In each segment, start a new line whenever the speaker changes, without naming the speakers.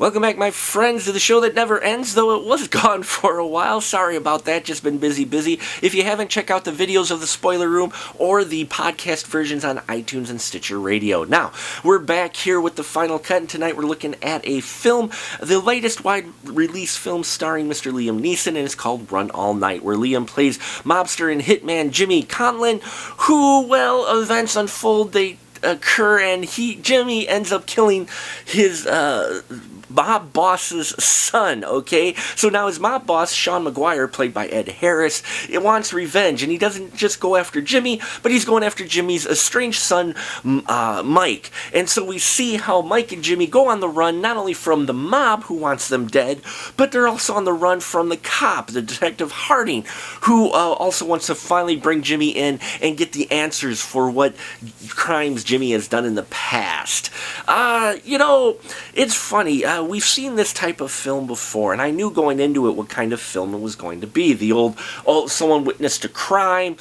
Welcome back, my friends, to the show that never ends, though it was gone for a while. Sorry about that, just been busy. If you haven't, check out the videos of the Spoiler Room or the podcast versions on iTunes and Stitcher Radio. Now, we're back here with the final cut, and tonight we're looking at a film, the latest wide-release film starring Mr. Liam Neeson, and it's called Run All Night, where Liam plays mobster and hitman Jimmy Conlon, who, well, events unfold, they occur, and Jimmy ends up killing his mob boss's son, okay? So now his mob boss, Sean Maguire, played by Ed Harris, wants revenge, and he doesn't just go after Jimmy, but he's going after Jimmy's estranged son, Mike. And so we see how Mike and Jimmy go on the run, not only from the mob, who wants them dead, but they're also on the run from the cop, the Detective Harding, who also wants to finally bring Jimmy in and get the answers for what crimes Jimmy has done in the past. It's funny. We've seen this type of film before, and I knew going into it what kind of film it was going to be. The old someone witnessed a crime,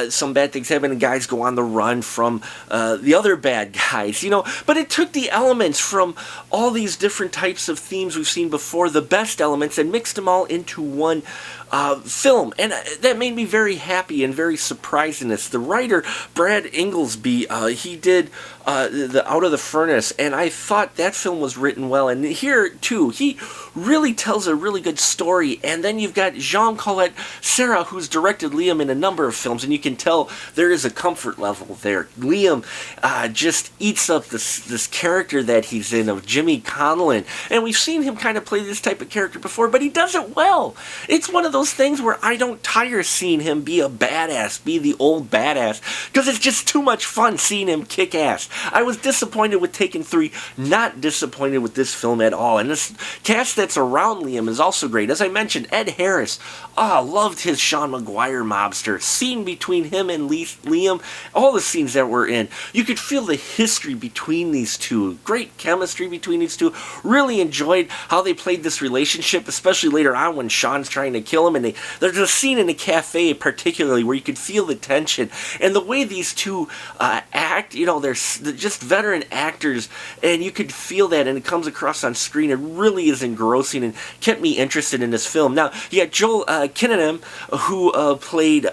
some bad things happen, and guys go on the run from the other bad guys, But it took the elements from all these different types of themes we've seen before, the best elements, and mixed them all into one film, and that made me very happy and very surprised in this. The writer, Brad Inglesby, he did the Out of the Furnace, and I thought that film was written well, and here, too, he really tells a really good story, and then you've got Jean-Colette Serra, who's directed Liam in a number of films, and you can tell there is a comfort level there. Liam just eats up this character that he's in of Jimmy Conlon, and we've seen him kind of play this type of character before, but he does it well. It's one of those things where I don't tire seeing him be a badass, be the old badass, because it's just too much fun seeing him kick ass. I was disappointed with Taken 3, not disappointed with this film at all, and this cast that's around Liam is also great. As I mentioned, Ed Harris, loved his Sean Maguire mobster, scene between him and Liam, all the scenes that we're in, you could feel the history between these two, great chemistry between these two, really enjoyed how they played this relationship, especially later on when Sean's trying to kill him, and there's a scene in the cafe particularly where you could feel the tension, and the way these two act, they're just veteran actors, and you could feel that, and it comes across on screen. It really is engrossing and kept me interested in this film. Now, you got Joel Kinnaman, who played,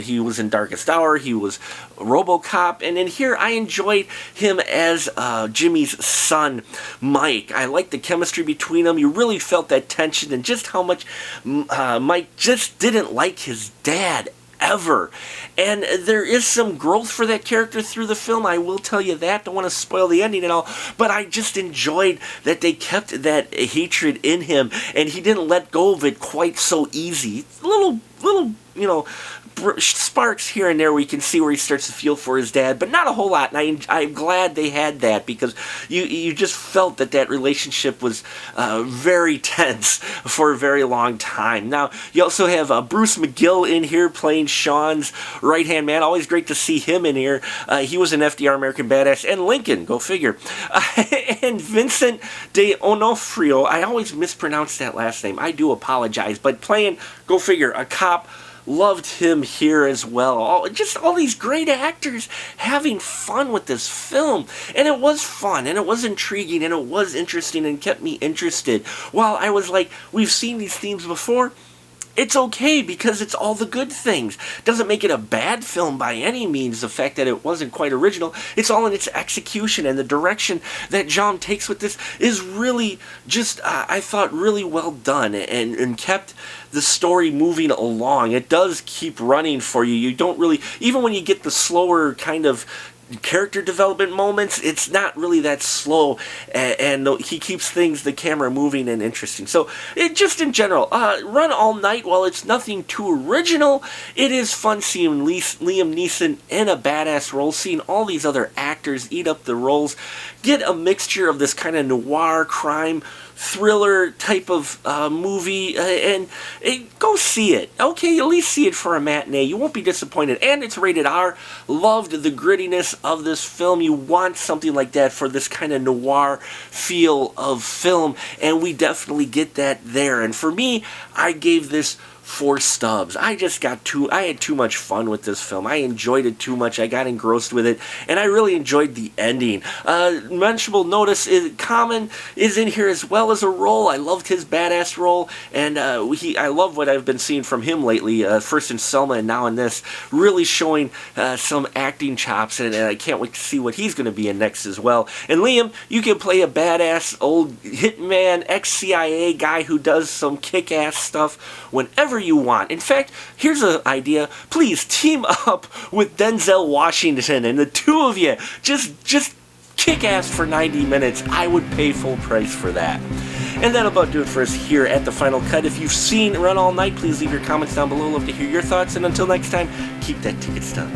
he was in Darkest Hour, he was RoboCop, and in here I enjoyed him as Jimmy's son, Mike. I liked the chemistry between them. You really felt that tension and just how much Mike just didn't like his dad ever. And there is some growth for that character through the film, I will tell you that. Don't want to spoil the ending and all, but I just enjoyed that they kept that hatred in him, and he didn't let go of it quite so easy. Little sparks here and there where you can see where he starts to feel for his dad, but not a whole lot, and I'm glad they had that, because you just felt that relationship was very tense for a very long time. Now, you also have Bruce McGill in here playing Sean's right-hand man. Always great to see him in here. He was an FDR American Badass, and Lincoln, go figure. And Vincent D'Onofrio, I always mispronounce that last name, I do apologize, but playing, go figure, a cop. Loved him here as well. All these great actors having fun with this film. And it was fun, and it was intriguing, and it was interesting, and kept me interested. While I was like, we've seen these themes before, it's okay, because it's all the good things. Doesn't make it a bad film by any means, the fact that it wasn't quite original. It's all in its execution, and the direction that John takes with this is really just, I thought, really well done, and kept the story moving along. It does keep running for you. You don't really, even when you get the slower kind of character development moments, it's not really that slow, and he keeps the camera moving and interesting. So, it just in general, Run All Night, while it's nothing too original, it is fun seeing Liam Neeson in a badass role, seeing all these other actors eat up the roles, get a mixture of this kind of noir crime thriller type of movie, and go see it. Okay, at least see it for a matinee. You won't be disappointed. And it's rated R. Loved the grittiness of this film. You want something like that for this kind of noir feel of film, and we definitely get that there. And for me, I gave this 4 stubs. I had too much fun with this film. I enjoyed it too much. I got engrossed with it, and I really enjoyed the ending. Mentionable notice is Common is in here as well as a role. I loved his badass role, and I love what I've been seeing from him lately, first in Selma and now in this, really showing some acting chops, and I can't wait to see what he's going to be in next as well. And Liam, you can play a badass old hitman, ex-CIA guy who does some kick-ass stuff whenever you want. In fact, here's an idea. Please team up with Denzel Washington, and the two of you just kick ass for 90 minutes. I would pay full price for that. And that'll about do it for us here at The Final Cut. If you've seen Run All Night, please leave your comments down below. Love to hear your thoughts. And until next time, keep that ticket stub.